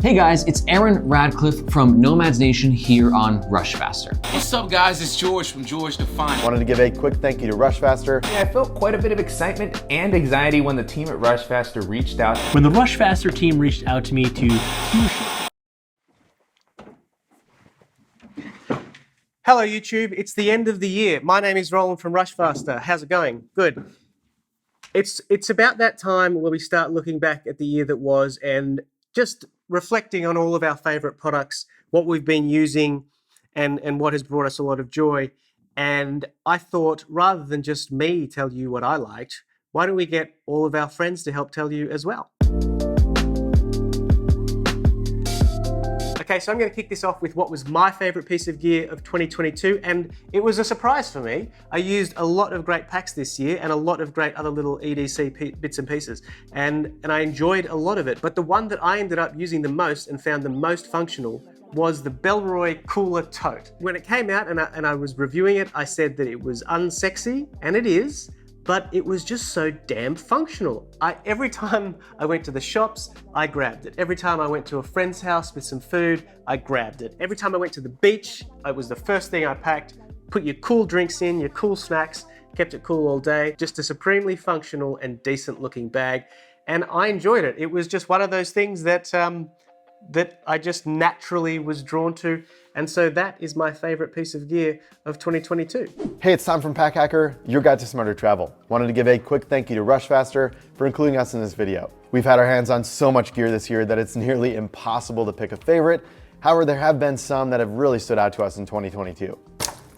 Hey guys, it's Aaron Radcliffe from Nomad Nation here on Rushfaster. What's up guys, it's George from George Define. Wanted to give a quick thank you to Rushfaster. Yeah, I felt quite a bit of excitement and anxiety when the team at Rushfaster reached out. When the Rushfaster team reached out to me to Hello YouTube, it's the end of the year. My name is Roland from Rushfaster. How's it going? Good. It's about that time where we start looking back at the year that was and just reflecting on all of our favorite products, what we've been using and what has brought us a lot of joy. And I thought rather than just me tell you what I liked, why don't we get all of our friends to help tell you as well? Okay, so I'm going to kick this off with what was my favorite piece of gear of 2022, and it was a surprise for me. I used a lot of great packs this year and a lot of great other little EDC bits and pieces, and I enjoyed a lot of it. But the one that I ended up using the most and found the most functional was the Bellroy Cooler Tote. When it came out and I was reviewing it, I said that it was unsexy, and it is, but it was just so damn functional. Every time I went to the shops, I grabbed it. Every time I went to a friend's house with some food, I grabbed it. Every time I went to the beach, it was the first thing I packed. Put your cool drinks in, your cool snacks, kept it cool all day. Just a supremely functional and decent looking bag. And I enjoyed it. It was just one of those things that I just naturally was drawn to. And so that is my favorite piece of gear of 2022. Hey, it's Tom from Pack Hacker, your guide to smarter travel. Wanted to give a quick thank you to Rushfaster for including us in this video. We've had our hands on so much gear this year that it's nearly impossible to pick a favorite. However, there have been some that have really stood out to us in 2022.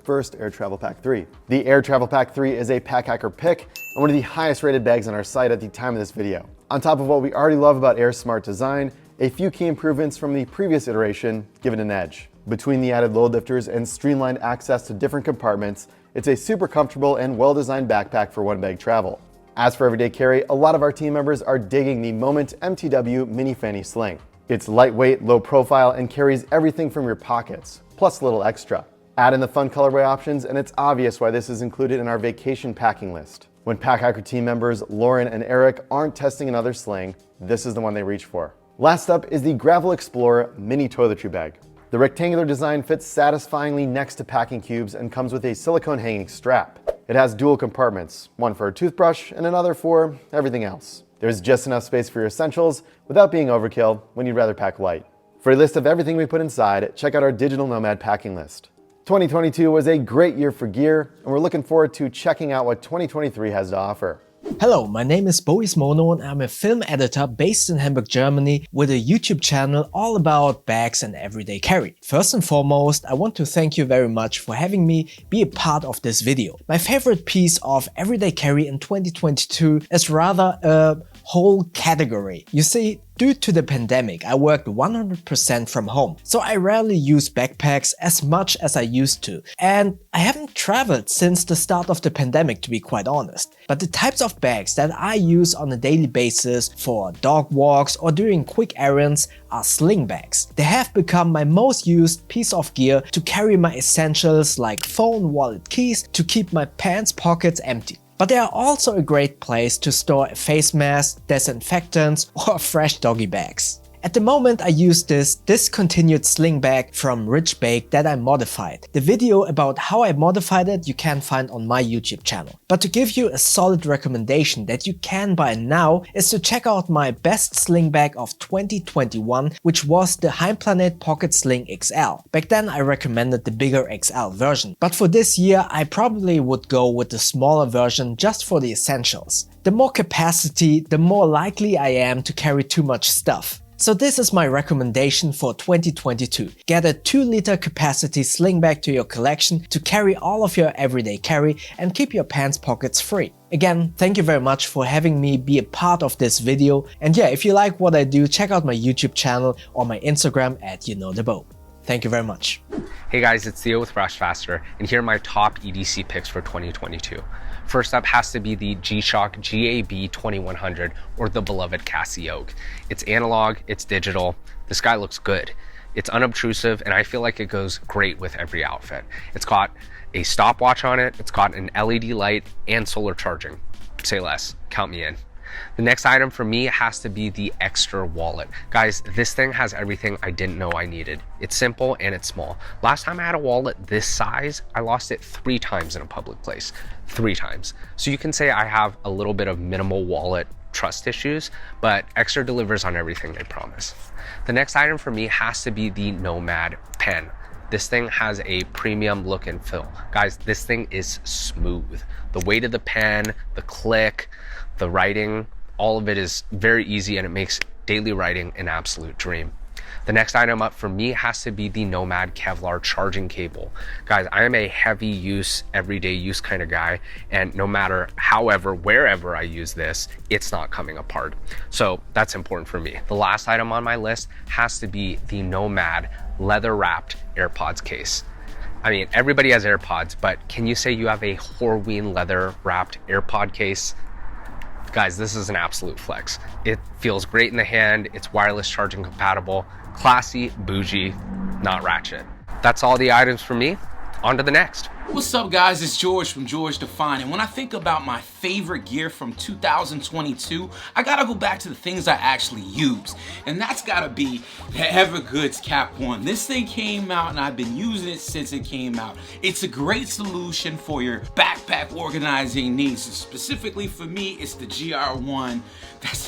First, Air Travel Pack 3. The Air Travel Pack 3 is a Pack Hacker pick and one of the highest rated bags on our site at the time of this video. On top of what we already love about Air's smart design, a few key improvements from the previous iteration give it an edge. Between the added load lifters and streamlined access to different compartments, it's a super comfortable and well-designed backpack for one-bag travel. As for everyday carry, a lot of our team members are digging the Moment MTW Mini Fanny Sling. It's lightweight, low profile, and carries everything from your pockets, plus a little extra. Add in the fun colorway options, and it's obvious why this is included in our vacation packing list. When Pack Hacker team members Lauren and Eric aren't testing another sling, this is the one they reach for. Last up is the Gravel Explorer Mini Toiletry Bag. The rectangular design fits satisfyingly next to packing cubes and comes with a silicone hanging strap. It has dual compartments, one for a toothbrush and another for everything else. There's just enough space for your essentials without being overkill when you'd rather pack light. For a list of everything we put inside, check out our Digital Nomad packing list. 2022 was a great year for gear, and we're looking forward to checking out what 2023 has to offer. Hello, my name is Ismono and I'm a film editor based in Hamburg, Germany with a YouTube channel all about bags and everyday carry. First and foremost, I want to thank you very much for having me be a part of this video. My favorite piece of everyday carry in 2022 is rather a whole category. You see, due to the pandemic, I worked 100% from home, so I rarely use backpacks as much as I used to. And I haven't traveled since the start of the pandemic, to be quite honest. But the types of bags that I use on a daily basis for dog walks or during quick errands are sling bags. They have become my most used piece of gear to carry my essentials like phone, wallet, keys, to keep my pants pockets empty. But they are also a great place to store a face mask, disinfectants or fresh doggy bags. At the moment I use this discontinued sling bag from Rich Bake that I modified. The video about how I modified it you can find on my YouTube channel. But to give you a solid recommendation that you can buy now is to check out my best sling bag of 2021, which was the Heimplanet Pocket Sling XL. Back then I recommended the bigger XL version, but for this year I probably would go with the smaller version just for the essentials. The more capacity, the more likely I am to carry too much stuff. So this is my recommendation for 2022. Get a 2-liter capacity sling bag to your collection to carry all of your everyday carry and keep your pants pockets free. Again, thank you very much for having me be a part of this video. And yeah, if you like what I do, check out my YouTube channel or my Instagram at YouKnowTheBoat. Thank you very much. Hey guys, it's Theo with Rushfaster, and here are my top EDC picks for 2022. First up has to be the G-Shock GAB 2100, or the beloved Casio. It's analog, it's digital, this guy looks good. It's unobtrusive, and I feel like it goes great with every outfit. It's got a stopwatch on it, it's got an LED light, and solar charging. Say less, count me in. The next item for me has to be the extra wallet. Guys, this thing has everything I didn't know I needed. It's simple and it's small. Last time I had a wallet this size, I lost it 3 times in a public place. 3 times. So you can say I have a little bit of minimal wallet trust issues, but extra delivers on everything they promise. The next item for me has to be the Nomad pen. This thing has a premium look and feel. Guys, this thing is smooth. The weight of the pen, the click, the writing, all of it is very easy and it makes daily writing an absolute dream. The next item up for me has to be the Nomad Kevlar charging cable. Guys, I am a heavy use, everyday use kind of guy, and no matter however, wherever I use this, it's not coming apart. So that's important for me. The last item on my list has to be the Nomad leather wrapped AirPods case. I mean, everybody has AirPods, but can you say you have a Horween leather wrapped AirPod case? Guys, this is an absolute flex. It feels great in the hand. It's wireless charging compatible, classy, bougie, not ratchet. That's all the items for me. On to the next. What's up, guys? It's George from George Define, and when I think about my favorite gear from 2022, I gotta go back to the things I actually use, and that's gotta be the Evergoods Cap 1. This thing came out, and I've been using it since it came out. It's a great solution for your backpack organizing needs. Specifically for me, it's the GR1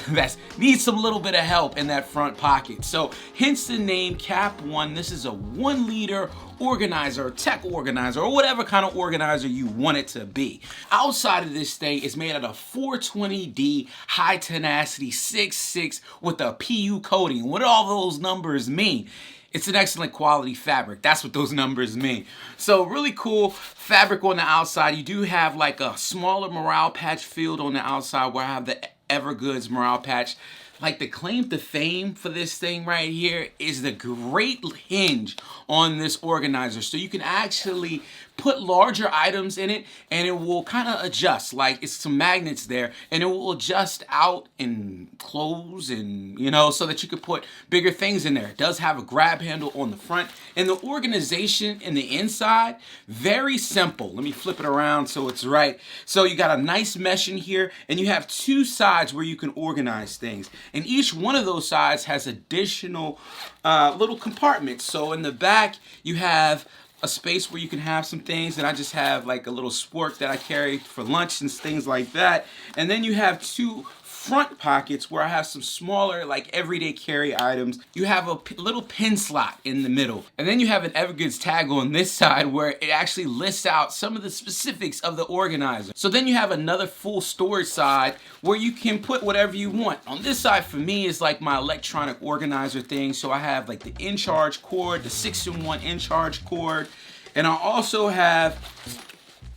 that's needs some little bit of help in that front pocket. So hence the name Cap 1. This is a 1 liter organizer, tech organizer, or whatever kind of organizer you want it to be. Outside of this thing, it's made out of 420D high tenacity 6.6 with a PU coating. What do all those numbers mean? It's an excellent quality fabric. That's what those numbers mean. So really cool fabric on the outside. You do have like a smaller morale patch field on the outside where I have the Evergoods morale patch. Like the claim to fame for this thing right here is the great hinge on this organizer. So you can actually put larger items in it and it will kind of adjust. Like it's some magnets there and it will adjust out and close and, you know, so that you could put bigger things in there. It does have a grab handle on the front and the organization in the inside, very simple. Let me flip it around so it's right. So you got a nice mesh in here and you have 2 sides where you can organize things. And each one of those sides has additional little compartments. So in the back, you have a space where you can have some things, and I just have like a little spork that I carry for lunch and things like that. And then you have 2 front pockets where I have some smaller like everyday carry items. You have a little pin slot in the middle. And then you have an Evergoods tag on this side where it actually lists out some of the specifics of the organizer. So then you have another full storage side where you can put whatever you want. On this side for me is like my electronic organizer thing. So I have like the in-charge cord, the 6-in-1 in-charge cord. And I also have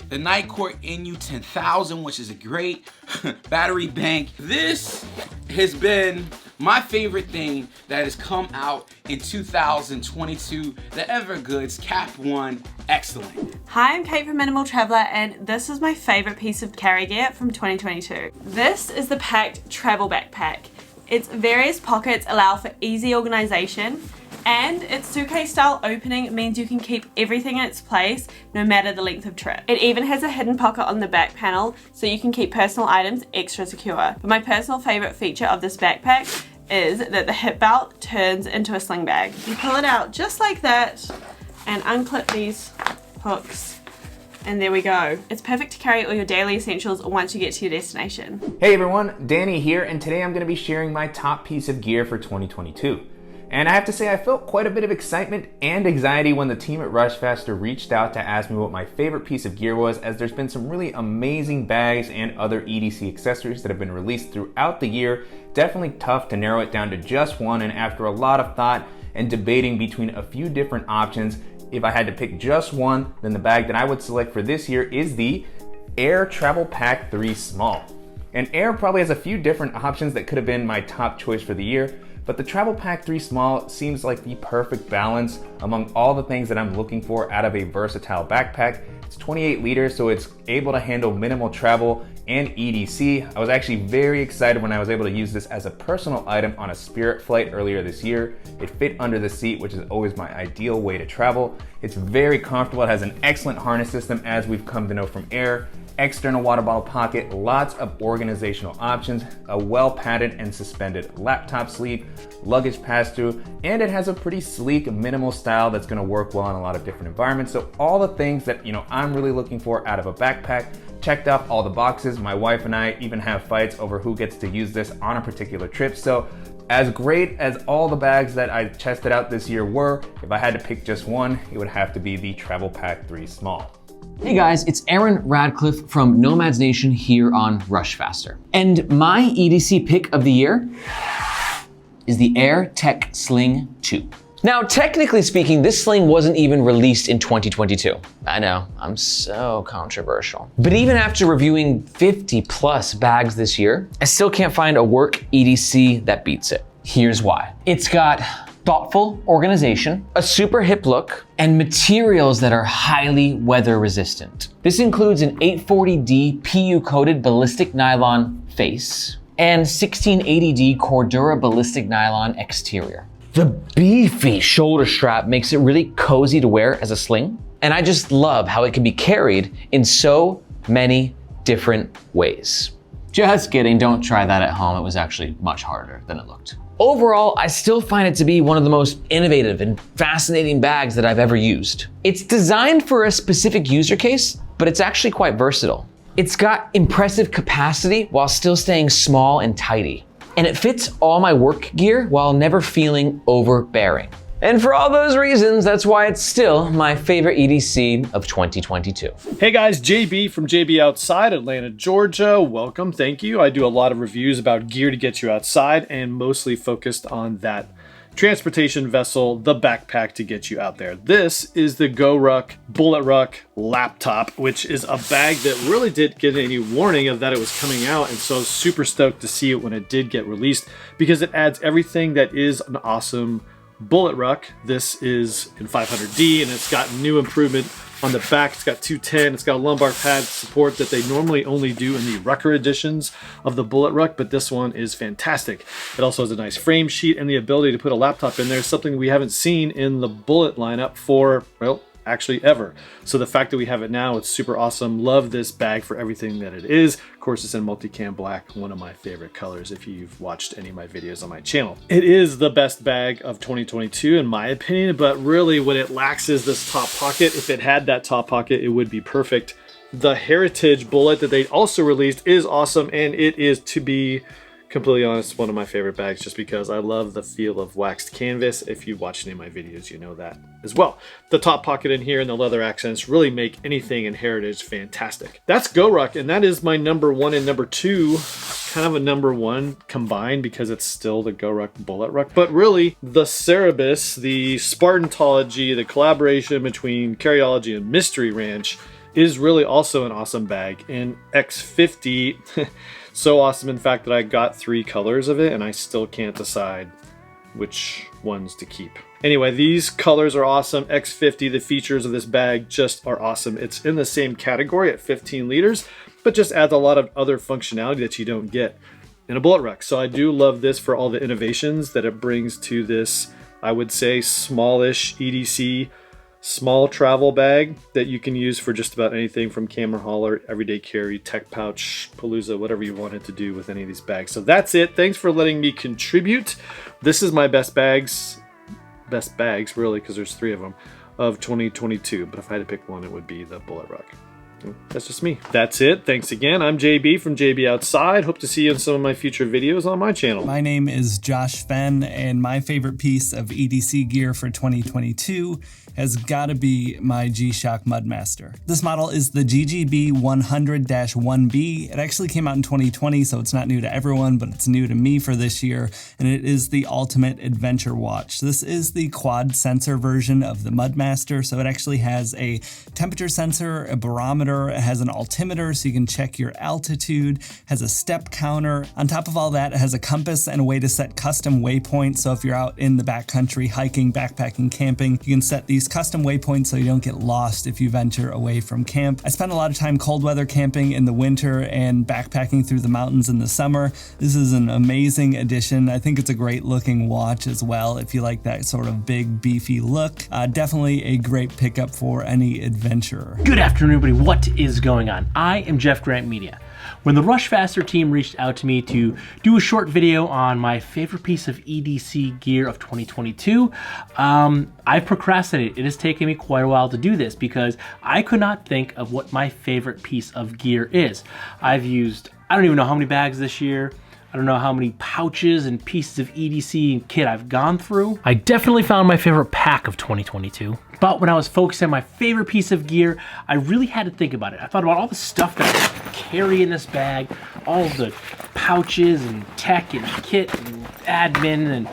the Nightcore NU 10,000, which is a great battery bank. This has been my favorite thing that has come out in 2022, the Evergoods Cap 1 Excellent. Hi, I'm Kate from Minimal Traveler, and this is my favorite piece of carry gear from 2022. This is the packed travel backpack. Its various pockets allow for easy organization, and its suitcase style opening means you can keep everything in its place no matter the length of trip. It even has a hidden pocket on the back panel so you can keep personal items extra secure. But my personal favorite feature of this backpack is that the hip belt turns into a sling bag. You pull it out just like that and unclip these hooks. And there we go. It's perfect to carry all your daily essentials once you get to your destination. Hey everyone, Danny here, and today I'm going to be sharing my top piece of gear for 2022. And I have to say I felt quite a bit of excitement and anxiety when the team at Rushfaster reached out to ask me what my favorite piece of gear was, as there's been some really amazing bags and other EDC accessories that have been released throughout the year. Definitely tough to narrow it down to just one, and after a lot of thought and debating between a few different options, if I had to pick just one, then the bag that I would select for this year is the Air Travel Pack 3 Small. And Air probably has a few different options that could have been my top choice for the year, but the Travel Pack 3 Small seems like the perfect balance among all the things that I'm looking for out of a versatile backpack. It's 28 liters, so it's able to handle minimal travel and EDC. I was actually very excited when I was able to use this as a personal item on a Spirit flight earlier this year. It fit under the seat, which is always my ideal way to travel. It's very comfortable. It has an excellent harness system, as we've come to know from Air. external water bottle pocket, lots of organizational options, a well padded and suspended laptop sleeve, luggage pass-through, and it has a pretty sleek, minimal style that's gonna work well in a lot of different environments. So all the things that I'm really looking for out of a backpack, checked off all the boxes. My wife and I even have fights over who gets to use this on a particular trip. So as great as all the bags that I tested out this year were, if I had to pick just one, it would have to be the Travel Pack 3 Small. Hey guys, it's Aaron Radcliffe from Nomad Nation here on Rushfaster. And my EDC pick of the year is the Air Tech Sling 2. Now, technically speaking, this sling wasn't even released in 2022. I know, I'm so controversial. But even after reviewing 50 plus bags this year, I still can't find a work EDC that beats it. Here's why. It's got thoughtful organization, a super hip look, and materials that are highly weather resistant. This includes an 840D PU-coated ballistic nylon face and 1680D Cordura ballistic nylon exterior. The beefy shoulder strap makes it really cozy to wear as a sling, and I just love how it can be carried in so many different ways. Just kidding, don't try that at home. It was actually much harder than it looked. Overall, I still find it to be one of the most innovative and fascinating bags that I've ever used. It's designed for a specific user case, but it's actually quite versatile. It's got impressive capacity while still staying small and tidy. And it fits all my work gear while never feeling overbearing. And for all those reasons, that's why it's still my favorite EDC of 2022. Hey guys, JB from JB Outside, Atlanta, Georgia. Welcome, thank you. I do a lot of reviews about gear to get you outside and mostly focused on that transportation vessel, the backpack to get you out there. This is the GoRuck Bullet Ruck laptop, which is a bag that really didn't get any warning of that it was coming out, and so I was super stoked to see it when it did get released because it adds everything that is an awesome Bullet Ruck. This is in 500D and it's got new improvement on the back. It's got 210, it's got a lumbar pad support that they normally only do in the Rucker editions of the Bullet Ruck, but this one is fantastic. It also has a nice frame sheet and the ability to put a laptop in there, something we haven't seen in the Bullet lineup for, well, actually ever. So the fact that we have it now, it's super awesome. Love this bag for everything that it is. Of course, it's in multicam black, one of my favorite colors if you've watched any of my videos on my channel. It is the best bag of 2022 in my opinion, but really what it lacks is this top pocket. If it had that top pocket, it would be perfect. The Heritage Bullet that they also released is awesome, and it is, to be completely honest, one of my favorite bags just because I love the feel of waxed canvas. If you've watched any of my videos, you know that as well. The top pocket in here and the leather accents really make anything in Heritage fantastic. That's GoRuck, and that is my number one and number two, kind of a number one combined because it's still the GoRuck Bullet Ruck. But really, the Cerebus, the Spartantology, the collaboration between Carryology and Mystery Ranch is really also an awesome bag. In X50, so awesome in fact that I got 3 colors of it and I still can't decide which ones to keep. Anyway, these colors are awesome. X50, the features of this bag just are awesome. It's in the same category at 15 liters, but just adds a lot of other functionality that you don't get in a Bullet Ruck. So I do love this for all the innovations that it brings to this, I would say, smallish EDC small travel bag that you can use for just about anything from camera hauler, everyday carry, tech pouch, palooza, whatever you wanted to do with any of these bags. So that's it. Thanks for letting me contribute. This is my best bags really, because there's 3 of them, of 2022. But if I had to pick one, it would be the Bullet Ruck. That's just me. That's it. Thanks again. I'm JB from JB Outside. Hope to see you in some of my future videos on my channel. My name is Josh Fenn, and my favorite piece of EDC gear for 2022 has got to be my G-Shock Mudmaster. This model is the GGB 100-1B. It actually came out in 2020, so it's not new to everyone, but it's new to me for this year, and it is the ultimate adventure watch. This is the quad sensor version of the Mudmaster, so it actually has a temperature sensor, a barometer, it has an altimeter so you can check your altitude, has a step counter. On top of all that, it has a compass and a way to set custom waypoints, so if you're out in the backcountry hiking, backpacking, camping, you can set these custom waypoints so you don't get lost if you venture away from camp. I spend a lot of time cold weather camping in the winter and backpacking through the mountains in the summer. This is an amazing addition. I think it's a great looking watch as well if you like that sort of big beefy look. Definitely a great pickup for any adventurer. Good afternoon everybody, what What is going on? I am JeffgrantMEDIA. When the Rushfaster team reached out to me to do a short video on my favorite piece of EDC gear of 2022, I procrastinated. It has taken me quite a while to do this because I could not think of what my favorite piece of gear is. I've used, I don't even know how many bags this year. I don't know how many pouches and pieces of EDC and kit I've gone through. I definitely found my favorite pack of 2022. But when I was focusing on my favorite piece of gear, I really had to think about it. I thought about all the stuff that I carry in this bag, all the pouches and tech and kit and admin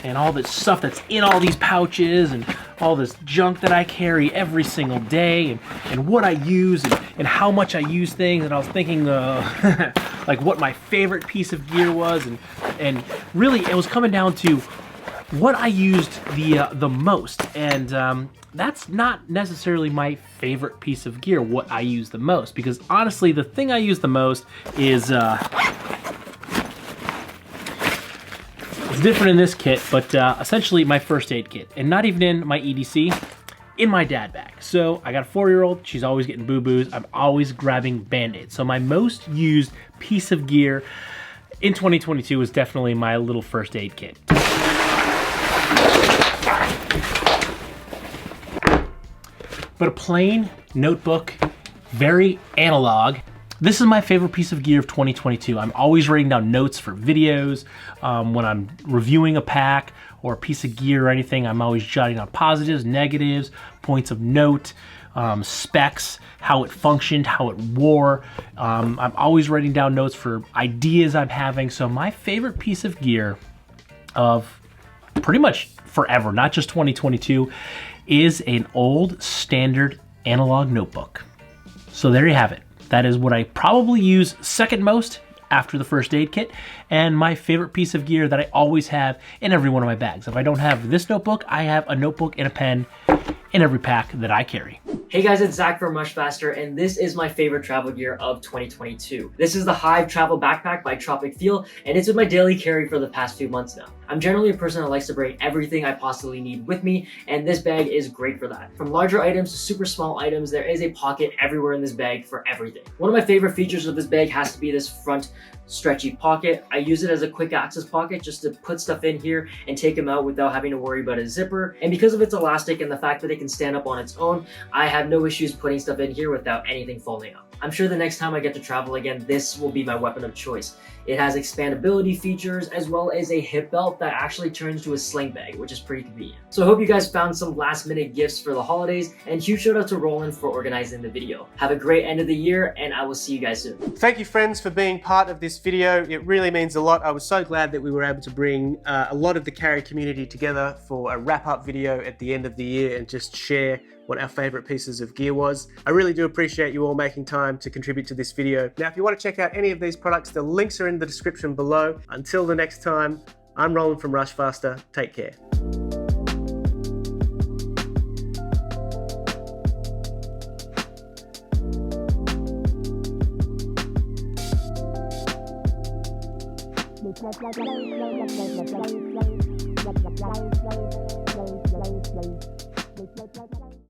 and all this stuff that's in all these pouches and all this junk that I carry every single day and what I use and how much I use things. And I was thinking like what my favorite piece of gear was, and really it was coming down to what I used the most. And that's not necessarily my favorite piece of gear, what I use the most, because honestly the thing I use the most is it's different in this kit, but essentially my first aid kit, and not even in my EDC, in my dad bag. So I got a 4-year-old, she's always getting boo-boos, I'm always grabbing Band-Aids. So my most used piece of gear in 2022 was definitely my little first aid kit. But a plain notebook, very analog. This is my favorite piece of gear of 2022. I'm always writing down notes for videos. When I'm reviewing a pack or a piece of gear or anything, I'm always jotting down positives, negatives, points of note, specs, how it functioned, how it wore. I'm always writing down notes for ideas I'm having. So my favorite piece of gear of pretty much forever, not just 2022, is an old standard analog notebook. So there you have it. That is what I probably use second most after the first aid kit, and my favorite piece of gear that I always have in every one of my bags. If I don't have this notebook, I have a notebook and a pen in every pack that I carry. Hey guys, it's Zack from Rushfaster, and this is my favorite travel gear of 2022. This is the Hive Travel Backpack by Tropic Feel, and it's been my daily carry for the past few months now. I'm generally a person that likes to bring everything I possibly need with me, and this bag is great for that. From larger items to super small items, there is a pocket everywhere in this bag for everything. One of my favorite features of this bag has to be this front stretchy pocket. I use it as a quick access pocket just to put stuff in here and take them out without having to worry about a zipper. And because of its elastic and the fact that it can stand up on its own, I have no issues putting stuff in here without anything falling out. I'm sure the next time I get to travel again, this will be my weapon of choice. It has expandability features as well as a hip belt that actually turns to a sling bag, which is pretty convenient. So I hope you guys found some last minute gifts for the holidays, and huge shout out to Roland for organizing the video. Have a great end of the year, and I will see you guys soon. Thank you friends for being part of this video. It really means a lot. I was so glad that we were able to bring a lot of the carry community together for a wrap-up video at the end of the year and just share what our favorite pieces of gear was. I really do appreciate you all making time to contribute to this video. Now, if you want to check out any of these products, the links are in the description below. Until the next time, I'm Roland from Rushfaster. Take care.